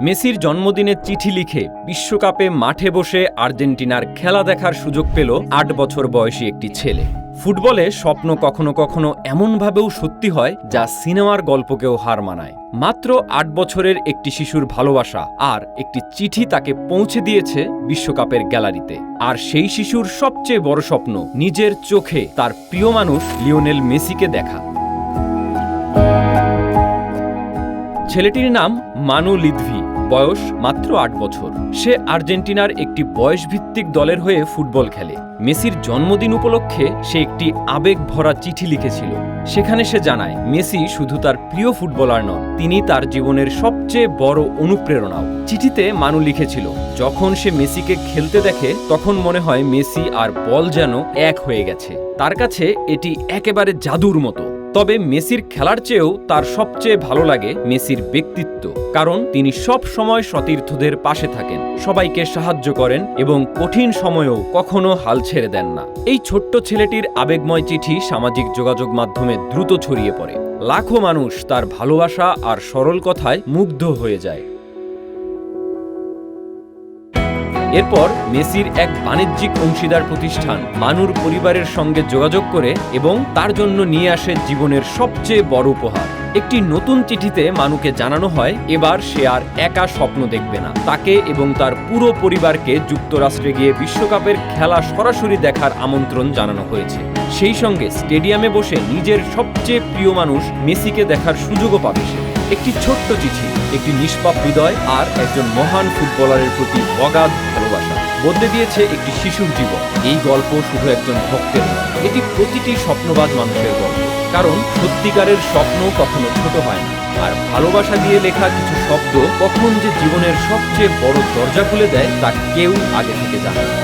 মেসির জন্মদিনে চিঠি লিখে বিশ্বকাপে মাঠে বসে আর্জেন্টিনার খেলা দেখার সুযোগ পেল ৮ বছর বয়সী একটি ছেলে। ফুটবলে স্বপ্ন কখনো কখনো এমনভাবেও সত্যি হয় যা সিনেমার গল্পকেও হার মানায়। মাত্র ৮ বছরের একটি শিশুর ভালোবাসা আর একটি চিঠি তাকে পৌঁছে দিয়েছে বিশ্বকাপের গ্যালারিতে। আর সেই শিশুর সবচেয়ে বড় স্বপ্ন নিজের চোখে তার প্রিয় মানুষ লিওনেল মেসিকে দেখা। ছেলেটির নাম মানু লিদভি, বয়স মাত্র ৮ বছর। সে আর্জেন্টিনার একটি বয়সভিত্তিক দলের হয়ে ফুটবল খেলে। মেসির জন্মদিন উপলক্ষে সে একটি আবেগ ভরা চিঠি লিখেছিল। সেখানে সে জানায় মেসি শুধু তার প্রিয় ফুটবলার নন, তিনি তার জীবনের সবচেয়ে বড় অনুপ্রেরণাও। চিঠিতে মানু লিখেছিল, যখন সে মেসিকে খেলতে দেখে তখন মনে হয় মেসি আর বল যেন এক হয়ে গেছে। তার কাছে এটি একেবারে জাদুর মতো। তবে মেসির খেলার চেয়েও তার সবচেয়ে ভালো লাগে মেসির ব্যক্তিত্ব, কারণ তিনি সব সময় সতীর্থদের পাশে থাকেন, সবাইকে সাহায্য করেন এবং কঠিন সময়েও কখনো হাল ছেড়ে দেন না। এই ছোট্ট ছেলেটির আবেগময় চিঠি সামাজিক যোগাযোগ মাধ্যমে দ্রুত ছড়িয়ে পড়ে। লাখো মানুষ তার ভালোবাসা আর সরল কথায় মুগ্ধ হয়ে যায়। এরপর মেসির এক বাণিজ্যিক অংশীদার প্রতিষ্ঠান মানুর পরিবারের সঙ্গে যোগাযোগ করে এবং তার জন্য নিয়ে আসে জীবনের সবচেয়ে বড় উপহার। একটি নতুন চিঠিতে মানুকে জানানো হয় এবার সে আর একা স্বপ্ন দেখবে না, তাকে এবং তার পুরো পরিবারকে যুক্তরাষ্ট্রে গিয়ে বিশ্বকাপের খেলা সরাসরি দেখার আমন্ত্রণ জানানো হয়েছে। সেই সঙ্গে স্টেডিয়ামে বসে নিজের সবচেয়ে প্রিয় মানুষ মেসিকে দেখার সুযোগও পাবে সে। একটি ছোট্ট চিঠি, একটি নিষ্পাপ হৃদয় আর একজন মহান ফুটবলারের প্রতি অগাধ ভালোবাসা বদলে দিয়েছে একটি শিশুর জীবন। এই গল্প শুধু একজন ভক্তের নয়, এটি প্রতিটি স্বপ্নবাজ মানুষের গল্প। কারণ সত্যিকারের স্বপ্ন কখনো ছোট হয় না, আর ভালোবাসা দিয়ে লেখা কিছু শব্দ কখন যে জীবনের সবচেয়ে বড় দরজা খুলে দেয় তা কেউ আগে থেকে জানে না।